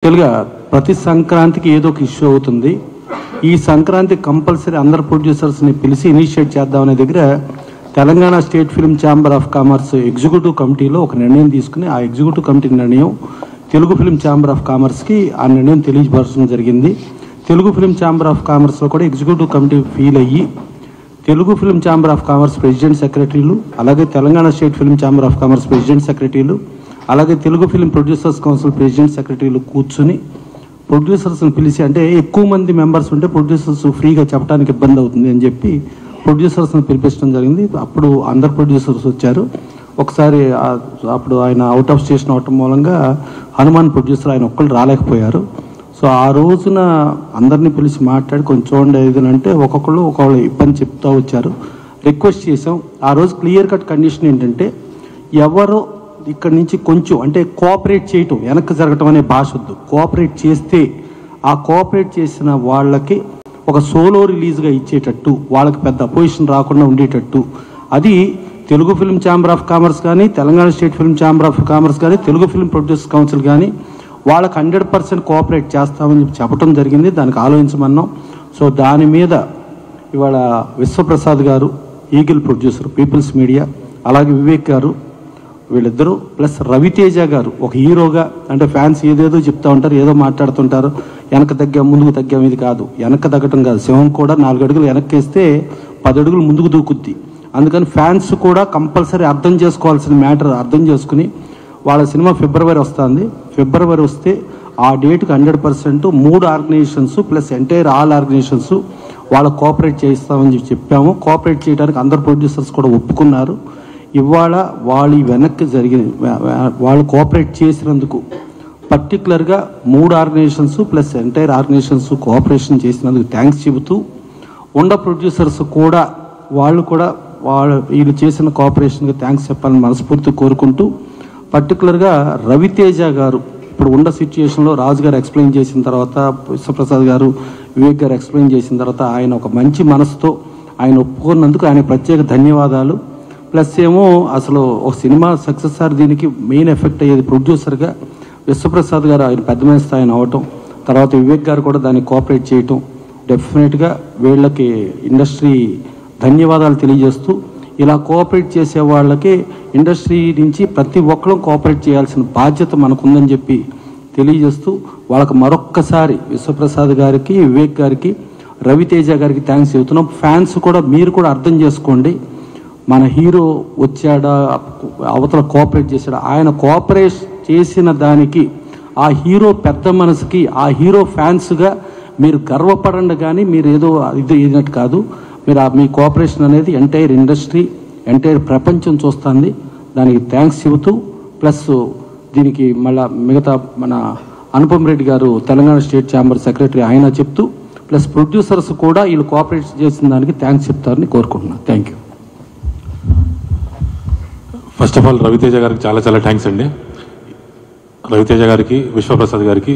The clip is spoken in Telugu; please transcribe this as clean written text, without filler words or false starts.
యాక్చువల్గా ప్రతి సంక్రాంతికి ఏదో ఒక ఇష్యూ అవుతుంది. ఈ సంక్రాంతి కంపల్సరీ అందరు ప్రొడ్యూసర్స్ని పిలిచి ఇనిషియేట్ చేద్దామనే దగ్గర Telangana state film chamber of commerce executive కమిటీలో ఒక నిర్ణయం తీసుకుని ఆ ఎగ్జిక్యూటివ్ కమిటీ నిర్ణయం తెలుగు ఫిల్మ్ ఛాంబర్ ఆఫ్ కామర్స్కి ఆ నిర్ణయం తెలియపరచడం జరిగింది. తెలుగు ఫిల్మ్ ఛాంబర్ ఆఫ్ కామర్స్లో కూడా ఎగ్జిక్యూటివ్ కమిటీ ఫీల్ అయ్యి Telugu film chamber of commerce president సెక్రటరీలు, అలాగే Telangana state film chamber of commerce president సెక్రటరీలు, అలాగే Telugu film producers council president సెక్రటరీలు కూర్చుని ప్రొడ్యూసర్స్ని పిలిచి, అంటే ఎక్కువ మంది మెంబర్స్ ఉంటే ప్రొడ్యూసర్స్ ఫ్రీగా చెప్పడానికి ఇబ్బంది అవుతుంది అని చెప్పి ప్రొడ్యూసర్స్ని పిలిపించడం జరిగింది. అప్పుడు అందరు ప్రొడ్యూసర్స్ వచ్చారు. ఒకసారి అప్పుడు ఆయన అవుట్ ఆఫ్ స్టేషన్ అవటం మూలంగా హనుమాన్ ప్రొడ్యూసర్ ఆయన ఒక్కళ్ళు రాలేకపోయారు. సో ఆ రోజున అందరినీ పిలిచి మాట్లాడి కొంచెం చూడండి ఏదంటే ఒక్కొక్కళ్ళు ఇబ్బంది చెప్తూ వచ్చారు. రిక్వెస్ట్ చేసాం. ఆ రోజు క్లియర్ కట్ కండిషన్ ఏంటంటే ఎవరో ఇక్కడ నుంచి కొంచెం అంటే కోఆపరేట్ చేయటం, వెనక్కి జరగటం అనే భాష వద్దు. కోఆపరేట్ చేస్తే ఆ కోఆపరేట్ చేసిన వాళ్ళకి ఒక సోలో రిలీజ్గా ఇచ్చేటట్టు, వాళ్ళకి పెద్ద అపోజిషన్ రాకుండా ఉండేటట్టు, అది Telugu film chamber of commerce కానీ, Telangana state film chamber of commerce కానీ, తెలుగు ఫిల్మ్ ప్రొడ్యూసర్స్ కౌన్సిల్ కానీ వాళ్ళకి 100% కోఆపరేట్ చేస్తామని చెప్పడం జరిగింది. దానికి ఆలోచించమన్నాం. సో దాని మీద ఇవాళ విశ్వప్రసాద్ గారు, ఈగిల్ ప్రొడ్యూసర్, పీపుల్స్ మీడియా, అలాగే వివేక్ గారు, వీళ్ళిద్దరూ ప్లస్ రవితేజ గారు ఒక హీరోగా, అంటే ఫ్యాన్స్ ఏదేదో చెప్తూ ఉంటారు, ఏదో మాట్లాడుతుంటారు, వెనక తగ్గాం ముందుకు తగ్గాం. ఇది కాదు, వెనక తగ్గటం కాదు. సింహం కూడా 4 అడుగులు వెనక్కి వేస్తే 10 అడుగులు ముందుకు దూకుద్ది. అందుకని ఫ్యాన్స్ కూడా కంపల్సరీ అర్థం చేసుకోవాల్సిన మ్యాటర్ అర్థం చేసుకుని, వాళ్ళ సినిమా ఫిబ్రవరి వస్తుంది. ఫిబ్రవరి వస్తే ఆ డేట్కి 100% 3 organisations plus entire all organisations వాళ్ళ కోఆపరేట్ చేయిస్తామని చెప్పాము. కోఆపరేట్ చేయడానికి అందరు ప్రొడ్యూసర్స్ కూడా ఒప్పుకున్నారు. ఇవాళ వాళ్ళు వెనక్కి వాళ్ళు కోఆపరేట్ చేసినందుకు పర్టికులర్గా 3 organisations plus entire organisations cooperation చేసినందుకు థ్యాంక్స్ చెబుతూ, ఉండ ప్రొడ్యూసర్స్ కూడా వీళ్ళు చేసిన కోఆపరేషన్కి థ్యాంక్స్ చెప్పాలని మనస్ఫూర్తి కోరుకుంటూ, పర్టికులర్గా రవితేజ గారు ఇప్పుడు ఉన్న సిచ్యుయేషన్లో రాజు గారు ఎక్స్ప్లెయిన్ చేసిన తర్వాత, విశ్వప్రసాద్ గారు, వివేక్ గారు ఎక్స్ప్లెయిన్ చేసిన తర్వాత ఆయన ఒక మంచి మనసుతో ఆయన ఒప్పుకున్నందుకు ఆయన ప్రత్యేక ధన్యవాదాలు. ప్లస్ ఏమో అసలు ఒక సినిమా సక్సెస్ సార్ దీనికి మెయిన్ ఎఫెక్ట్ అయ్యేది ప్రొడ్యూసర్గా విశ్వప్రసాద్ గారు, ఆయన పెద్ద మనిషి ఆయన అవటం, తర్వాత వివేక్ గారు కూడా దానికి కోఆపరేట్ చేయటం, డెఫినెట్గా వీళ్ళకి ఇండస్ట్రీ ధన్యవాదాలు తెలియజేస్తూ, ఇలా కోఆపరేట్ చేసే వాళ్ళకి ఇండస్ట్రీ నుంచి ప్రతి ఒక్కరూ కోఆపరేట్ చేయాల్సిన బాధ్యత మనకుందని చెప్పి తెలియజేస్తూ, వాళ్ళకి మరొక్కసారి విశ్వప్రసాద్ గారికి, వివేక్ గారికి, రవితేజ గారికి థ్యాంక్స్ చెబుతున్నాం. ఫ్యాన్స్ కూడా మీరు కూడా అర్థం చేసుకోండి, మన హీరో వచ్చాడా, అవతల కోఆపరేట్ చేశాడా, ఆయన కోఆపరేట్ చేసిన దానికి ఆ హీరో పెద్ద మనసుకి, ఆ హీరో ఫ్యాన్స్గా మీరు గర్వపడండి. కానీ మీరు ఏదో ఇది అయినట్టు కాదు. మీరు మీ కోఆపరేషన్ అనేది ఎంటైర్ ఇండస్ట్రీ, ఎంటైర్ ప్రపంచం చూస్తుంది. దానికి థ్యాంక్స్ చెబుతూ, ప్లస్ దీనికి మళ్ళా మిగతా మన అనుపమ్ రెడ్డి గారు తెలంగాణ స్టేట్ ఛాంబర్ సెక్రటరీ ఆయన చెప్తూ, ప్లస్ ప్రొడ్యూసర్స్ కూడా వీళ్ళు కోఆపరేట్ చేసిన దానికి థ్యాంక్స్ చెప్తారని కోరుకుంటున్నాను. Thank you. First of all Raviteja గారికి చాలా థ్యాంక్స్ అండి. రవితేజ గారికి, విశ్వప్రసాద్ గారికి